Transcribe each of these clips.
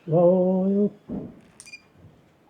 Whoa.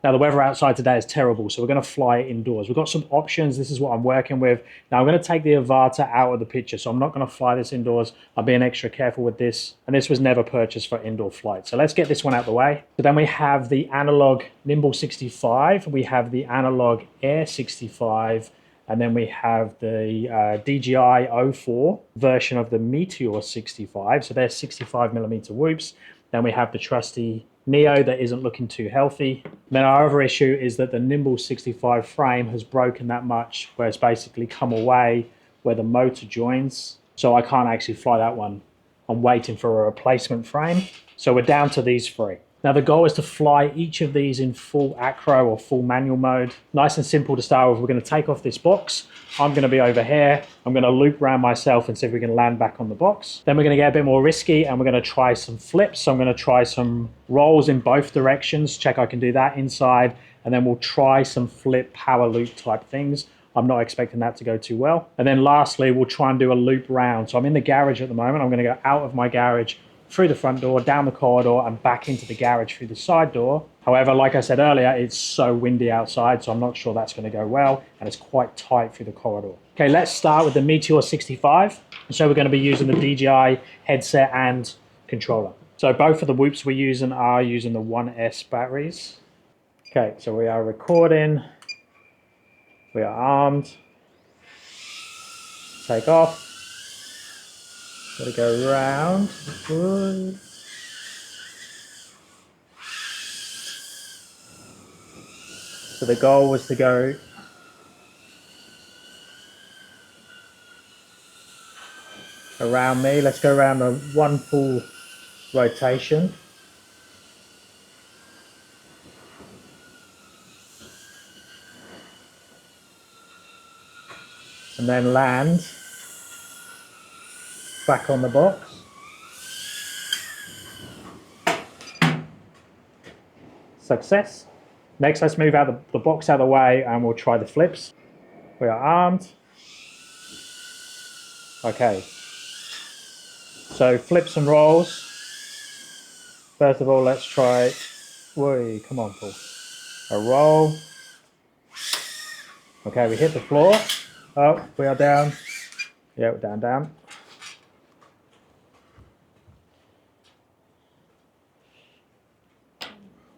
Now the weather outside today is terrible, so we're going to fly it indoors. We've got some options. This is what I'm working with. Now I'm going to take the AVATA out of the picture, so I'm not going to fly this indoors. I'm being extra careful with this, and this was never purchased for indoor flight. So let's get this one out of the way. So then we have the analog Nimble 65, we have the analog Air 65, and then we have the DJI 04 version of the Meteor 65. So they're 65mm whoops. Then we have the trusty Neo that isn't looking too healthy. Then our other issue is that the Nimble 65 frame has broken that much where it's basically come away where the motor joins. So I can't actually fly that one. I'm waiting for a replacement frame. So we're down to these three. Now the goal is to fly each of these in full acro or full manual mode. Nice and simple to start with. We're going to take off this box. I'm going to be over here. I'm going to loop around myself and see if we can land back on the box. Then we're going to get a bit more risky and we're going to try some flips. So I'm going to try some rolls in both directions. Check I can do that inside. And then we'll try some flip power loop type things. I'm not expecting that to go too well. And then lastly, we'll try and do a loop round. So I'm in the garage at the moment. I'm going to go out of my garage, through the front door, down the corridor, and back into the garage through the side door. However, like I said earlier, it's so windy outside, so I'm not sure that's going to go well, and it's quite tight through the corridor. Okay, let's start with the Meteor 65. So we're going to be using the DJI headset and controller. So both of the whoops we're using are using the 1S batteries. Okay, so we are recording. We are armed. Take off. Gotta go round. Good. So the goal was to go around me. Let's go around the one full rotation. And then land back on the box. Success. Next, let's move out the box out of the way and we'll try the flips. We are armed. Okay. So flips and rolls. First of all, let's try, whoa, come on, Paul. A roll. Okay, we hit the floor. Oh, we are down. Yeah, we're down.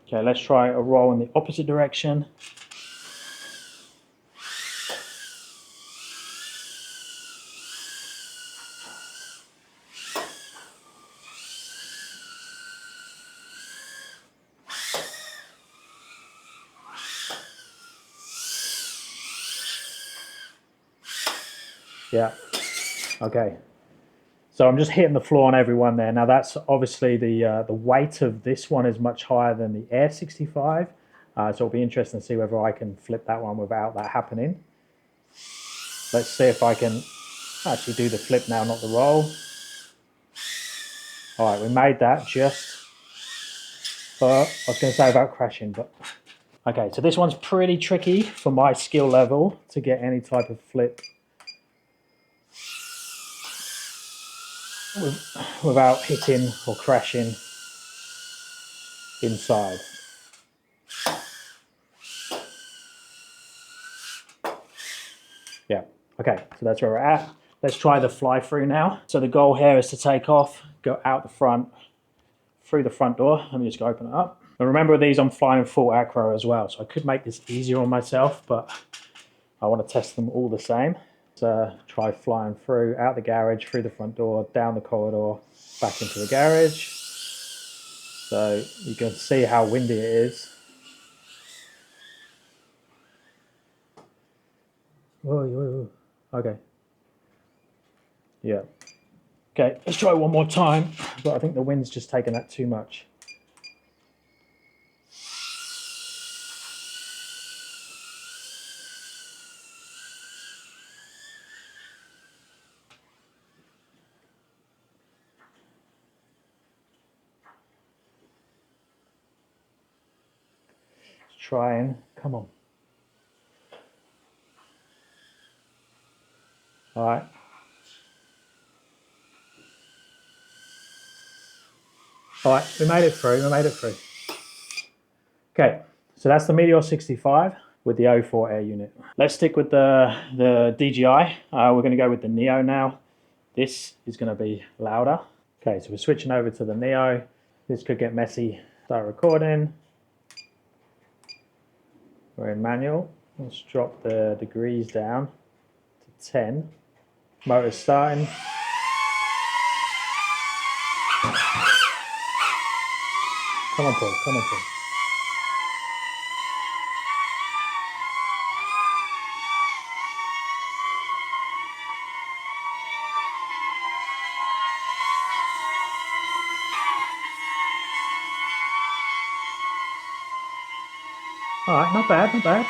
Okay, let's try a roll in the opposite direction. Yeah, okay. So I'm just hitting the floor on everyone there. Now that's obviously the weight of this one is much higher than the Air 65. So it'll be interesting to see whether I can flip that one without that happening. Let's see if I can actually do the flip now, not the roll. All right, we made that just, but I was going to say about crashing, but okay. So this one's pretty tricky for my skill level to get any type of flip without hitting or crashing inside. Yeah, okay, so that's where we're at. Let's try the fly through now. So the goal here is to take off, go out the front, through the front door. Let me just go open it up. And remember with these, I'm flying full acro as well, so I could make this easier on myself, but I want to test them all the same. So try flying through, out the garage, through the front door, down the corridor, back into the garage. So you can see how windy it is. Whoa. Okay. Yeah. Okay, let's try one more time, but I think the wind's just taken that too much. Let's try and, come on. All right. All right, we made it through, Okay, so that's the Meteor 65 with the 04 air unit. Let's stick with the DJI. We're gonna go with the Neo now. This is gonna be louder. Okay, so we're switching over to the Neo. This could get messy. Start recording. We're in manual. Let's drop the degrees down to 10. Motor's starting. Come on, Paul, come on, Paul. All right, not bad, not bad.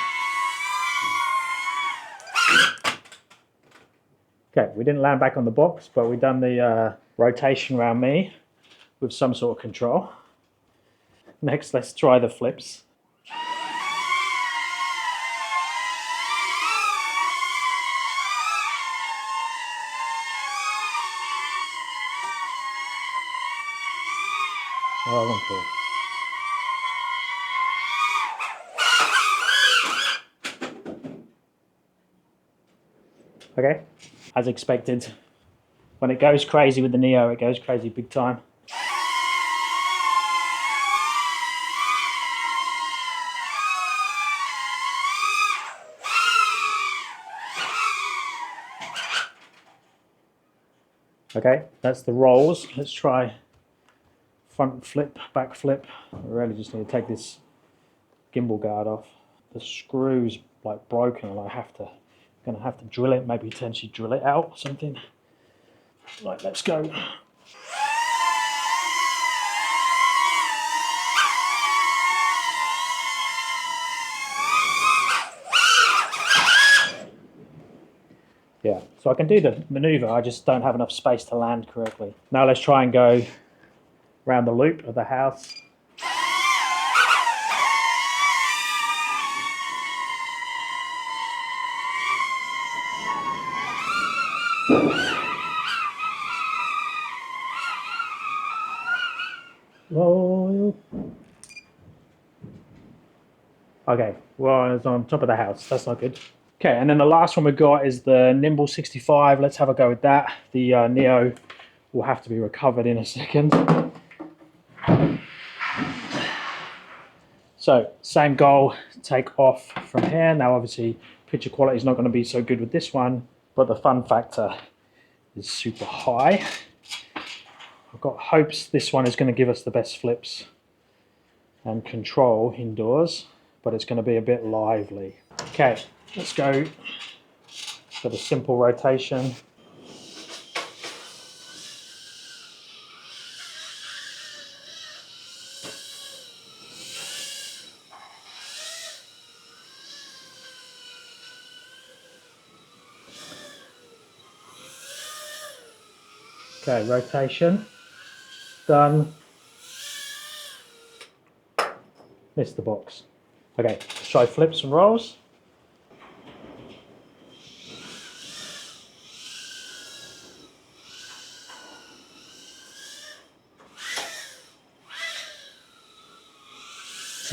Okay, we didn't land back on the box, but we've done the rotation around me with some sort of control. Next, let's try the flips. Oh, one cool. Okay, as expected, when it goes crazy with the Neo, it goes crazy big time. Okay, that's the rolls. Let's try front flip, back flip. I really just need to take this gimbal guard off. The screw's like broken and gonna have to drill it, maybe potentially drill it out or something. Right, let's go. Yeah, so I can do the maneuver, I just don't have enough space to land correctly. Now let's try and go around the loop of the house. Roll. Okay, well, it's on top of the house. That's not good. Okay, and then the last one we've got is the Nimble 65. Let's have a go with that. The Neo will have to be recovered in a second. So, same goal, take off from here. Now, obviously, picture quality is not going to be so good with this one, but the fun factor is super high. I've got hopes this one is going to give us the best flips and control indoors, but it's going to be a bit lively. Okay, let's go for the simple rotation. Okay, rotation, done. Missed the box. Okay, let's try flips and rolls.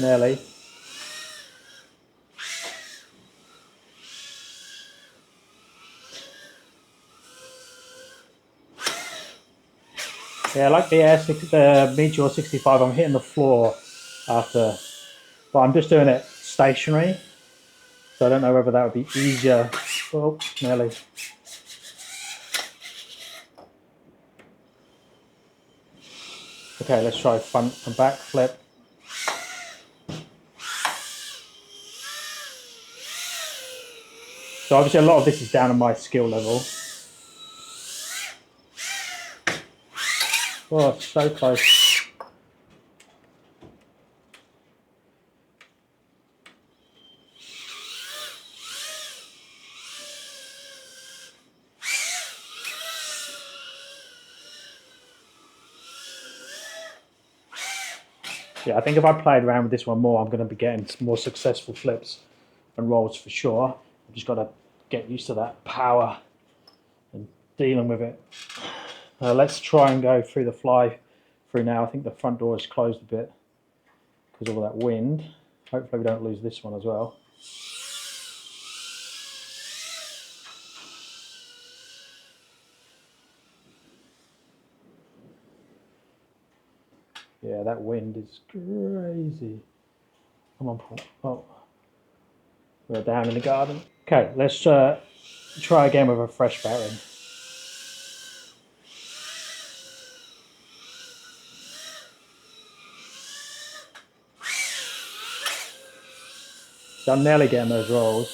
Nearly. Yeah, like the Meteor 65, I'm hitting the floor after, but I'm just doing it stationary, so I don't know whether that would be easier. Oh, nearly. Okay, let's try front and back flip. So obviously a lot of this is down to my skill level. Oh, so close. Yeah, I think if I played around with this one more, I'm going to be getting some more successful flips and rolls for sure. I've just got to get used to that power and dealing with it. Let's try and go through the fly through now. I think the front door is closed a bit because of all that wind. Hopefully we don't lose this one as well. Yeah, that wind is crazy. Come on, Paul. Oh, we're down in the garden. Okay, let's try again with a fresh battery. So I'm nearly getting those rolls.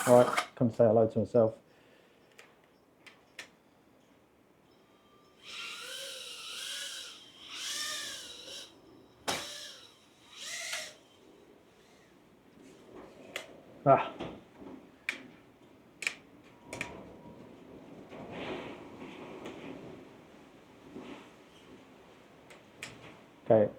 All right, come say hello to myself. Ah. Okay.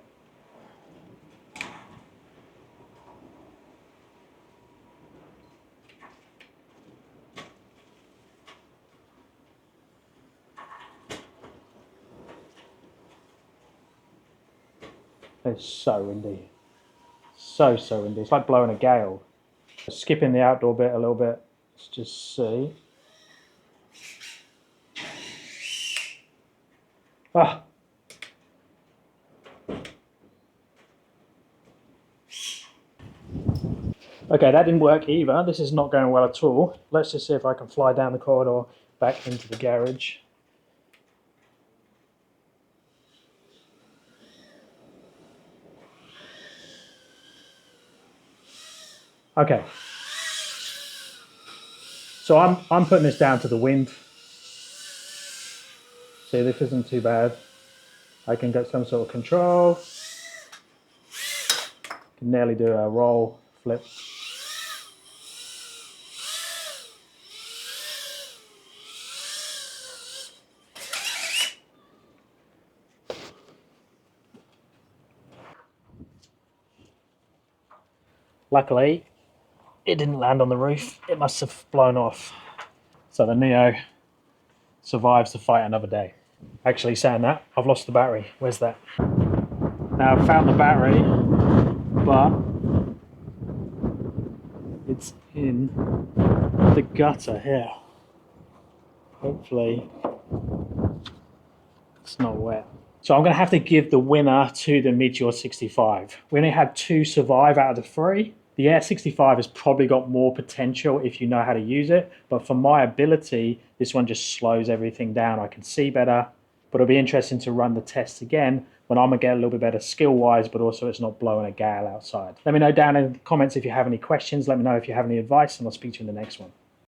It's so windy. So windy. It's like blowing a gale. Skipping the outdoor bit a little bit. Let's just see. Ah. Okay, that didn't work either. This is not going well at all. Let's just see if I can fly down the corridor back into the garage. Okay. So I'm putting this down to the wind. See, this isn't too bad. I can get some sort of control. Can nearly do a roll, flip. Luckily, it didn't land on the roof. It must have blown off. So the Neo survives to fight another day. Actually, saying that, I've lost the battery. Where's that? Now I've found the battery, but it's in the gutter here. Hopefully it's not wet. So I'm going to have to give the winner to the Meteor 65. We only had 2 survive out of the 3. The Air 65 has probably got more potential if you know how to use it, but for my ability, this one just slows everything down. I can see better, but it'll be interesting to run the tests again when I'm going to get a little bit better skill-wise, but also it's not blowing a gale outside. Let me know down in the comments if you have any questions. Let me know if you have any advice, and I'll speak to you in the next one.